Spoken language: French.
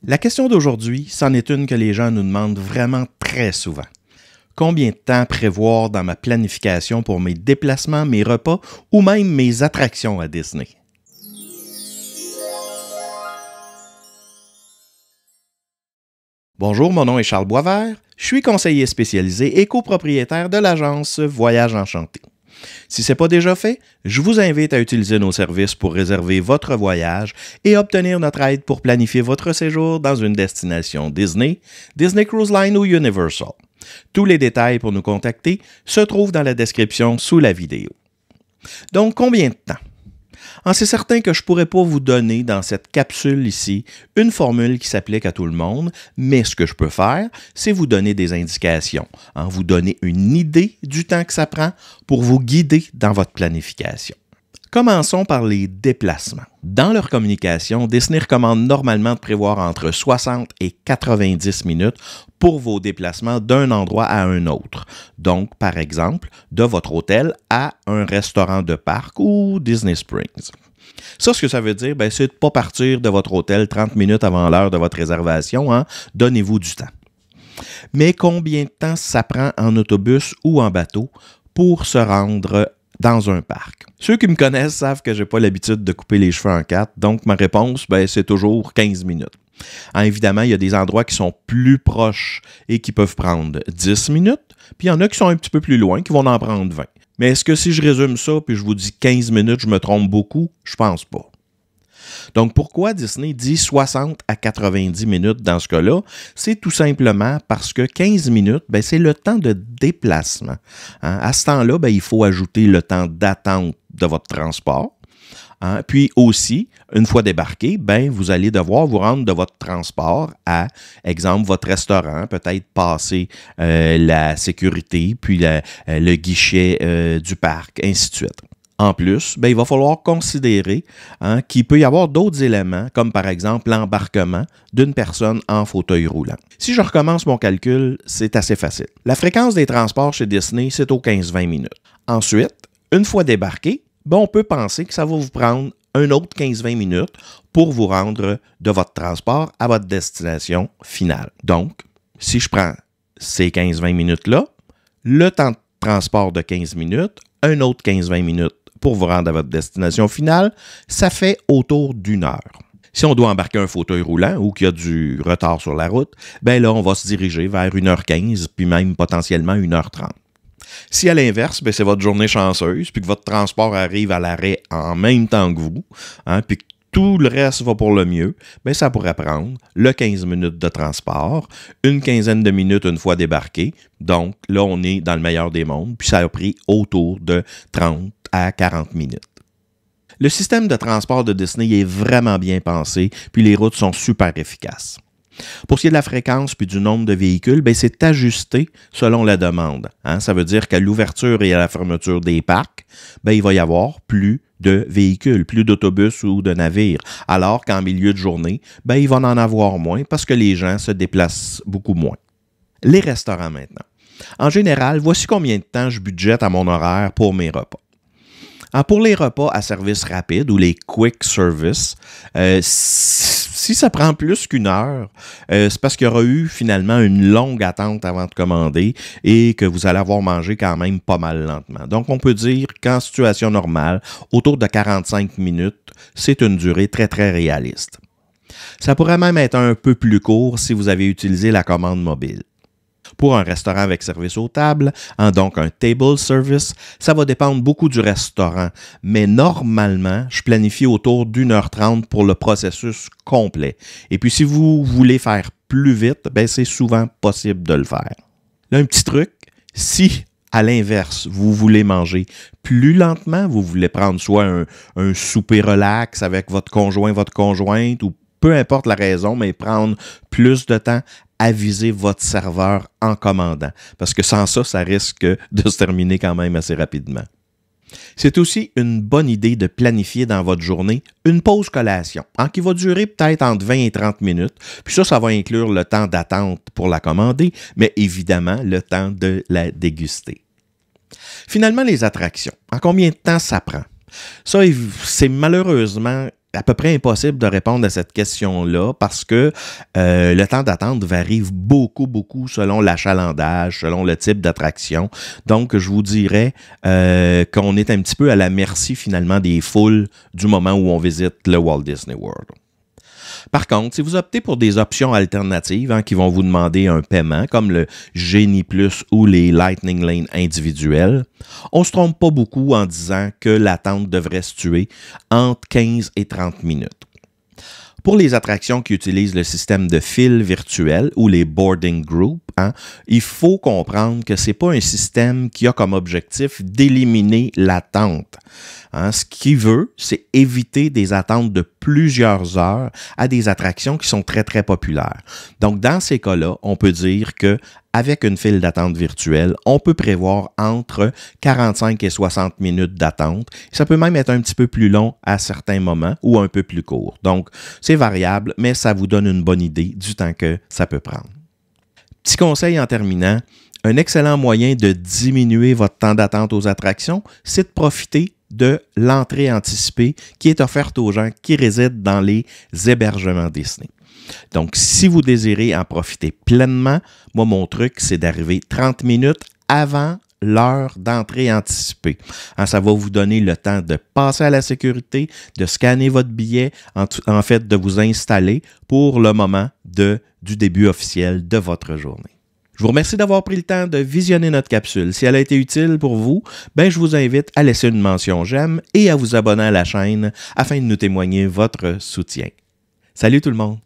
La question d'aujourd'hui, c'en est une que les gens nous demandent vraiment très souvent. Combien de temps prévoir dans ma planification pour mes déplacements, mes repas ou même mes attractions à Disney? Bonjour, mon nom est Charles Boisvert, je suis conseiller spécialisé et copropriétaire de l'agence Voyage Enchanté. Si ce n'est pas déjà fait, je vous invite à utiliser nos services pour réserver votre voyage et obtenir notre aide pour planifier votre séjour dans une destination Disney, Disney Cruise Line ou Universal. Tous les détails pour nous contacter se trouvent dans la description sous la vidéo. Donc, combien de temps? C'est certain que je ne pourrais pas vous donner dans cette capsule ici une formule qui s'applique à tout le monde, mais ce que je peux faire, c'est vous donner des indications, vous donner une idée du temps que ça prend pour vous guider dans votre planification. Commençons par les déplacements. Dans leur communication, Disney recommande normalement de prévoir entre 60 et 90 minutes pour vos déplacements d'un endroit à un autre. Donc, par exemple, de votre hôtel à un restaurant de parc ou Disney Springs. Ça, ce que ça veut dire, c'est de ne pas partir de votre hôtel 30 minutes avant l'heure de votre réservation. Donnez-vous du temps. Mais combien de temps ça prend en autobus ou en bateau pour se rendre dans un parc? Ceux qui me connaissent savent que je n'ai pas l'habitude de couper les cheveux en quatre, donc ma réponse, c'est toujours 15 minutes. Évidemment, il y a des endroits qui sont plus proches et qui peuvent prendre 10 minutes, puis il y en a qui sont un petit peu plus loin, qui vont en prendre 20. Mais est-ce que si je résume ça, puis je vous dis 15 minutes, je me trompe beaucoup? Je pense pas. Donc, pourquoi Disney dit 60 à 90 minutes dans ce cas-là? C'est tout simplement parce que 15 minutes, c'est le temps de déplacement. À ce temps-là, il faut ajouter le temps d'attente de votre transport. Puis aussi, une fois débarqué, vous allez devoir vous rendre de votre transport à, exemple, votre restaurant, peut-être passer la sécurité, puis le guichet du parc, ainsi de suite. En plus, il va falloir considérer qu'il peut y avoir d'autres éléments, comme par exemple l'embarquement d'une personne en fauteuil roulant. Si je recommence mon calcul, c'est assez facile. La fréquence des transports chez Disney, c'est aux 15-20 minutes. Ensuite, une fois débarqué, on peut penser que ça va vous prendre un autre 15-20 minutes pour vous rendre de votre transport à votre destination finale. Donc, si je prends ces 15-20 minutes-là, le temps de transport de 15 minutes, un autre 15-20 minutes pour vous rendre à votre destination finale, ça fait autour d'1 heure. Si on doit embarquer un fauteuil roulant ou qu'il y a du retard sur la route, là, on va se diriger vers 1h15, puis même potentiellement 1h30. Si à l'inverse, c'est votre journée chanceuse, puis que votre transport arrive à l'arrêt en même temps que vous, puis que tout le reste va pour le mieux, ça pourrait prendre le 15 minutes de transport, une quinzaine de minutes une fois débarqué. Donc là, on est dans le meilleur des mondes, puis ça a pris autour de 30 à 40 minutes. Le système de transport de Disney est vraiment bien pensé, puis les routes sont super efficaces. Pour ce qui est de la fréquence puis du nombre de véhicules, c'est ajusté selon la demande. Ça veut dire qu'à l'ouverture et à la fermeture des parcs, il va y avoir plus de véhicules, plus d'autobus ou de navires, alors qu'en milieu de journée, il va en avoir moins parce que les gens se déplacent beaucoup moins. Les restaurants maintenant. En général, voici combien de temps je budgète à mon horaire pour mes repas. Pour les repas à service rapide ou les quick service, si ça prend plus qu'1 heure, c'est parce qu'il y aura eu finalement une longue attente avant de commander et que vous allez avoir mangé quand même pas mal lentement. Donc, on peut dire qu'en situation normale, autour de 45 minutes, c'est une durée très, très réaliste. Ça pourrait même être un peu plus court si vous avez utilisé la commande mobile. Pour un restaurant avec service aux tables, donc un table service, ça va dépendre beaucoup du restaurant, mais normalement, je planifie autour d'1h30 pour le processus complet. Et puis, si vous voulez faire plus vite, c'est souvent possible de le faire. Là, un petit truc, si à l'inverse, vous voulez manger plus lentement, vous voulez prendre soit un souper relax avec votre conjoint, votre conjointe, ou peu importe la raison, mais prendre plus de temps, avisez votre serveur en commandant. Parce que sans ça, ça risque de se terminer quand même assez rapidement. C'est aussi une bonne idée de planifier dans votre journée une pause collation, qui va durer peut-être entre 20 et 30 minutes. Puis ça va inclure le temps d'attente pour la commander, mais évidemment le temps de la déguster. Finalement, les attractions. En combien de temps ça prend? Ça, c'est malheureusement à peu près impossible de répondre à cette question-là parce que le temps d'attente varie beaucoup selon l'achalandage, selon le type d'attraction. Donc, je vous dirais qu'on est un petit peu à la merci finalement des foules du moment où on visite le Walt Disney World. Par contre, si vous optez pour des options alternatives qui vont vous demander un paiement, comme le Genie Plus ou les Lightning Lane individuels, on ne se trompe pas beaucoup en disant que l'attente devrait se tuer entre 15 et 30 minutes. Pour les attractions qui utilisent le système de fil virtuel ou les boarding groups, il faut comprendre que ce n'est pas un système qui a comme objectif d'éliminer l'attente. Ce qu'il veut, c'est éviter des attentes de plusieurs heures à des attractions qui sont très populaires. Donc, dans ces cas-là, on peut dire que avec une file d'attente virtuelle, on peut prévoir entre 45 et 60 minutes d'attente. Ça peut même être un petit peu plus long à certains moments ou un peu plus court. Donc, c'est variable, mais ça vous donne une bonne idée du temps que ça peut prendre. Petit conseil en terminant, un excellent moyen de diminuer votre temps d'attente aux attractions, c'est de profiter de l'entrée anticipée qui est offerte aux gens qui résident dans les hébergements Disney. Donc, si vous désirez en profiter pleinement, moi, mon truc, c'est d'arriver 30 minutes avant l'heure d'entrée anticipée. Ça va vous donner le temps de passer à la sécurité, de scanner votre billet, en fait, de vous installer pour le moment du début officiel de votre journée. Je vous remercie d'avoir pris le temps de visionner notre capsule. Si elle a été utile pour vous, je vous invite à laisser une mention j'aime et à vous abonner à la chaîne afin de nous témoigner votre soutien. Salut tout le monde!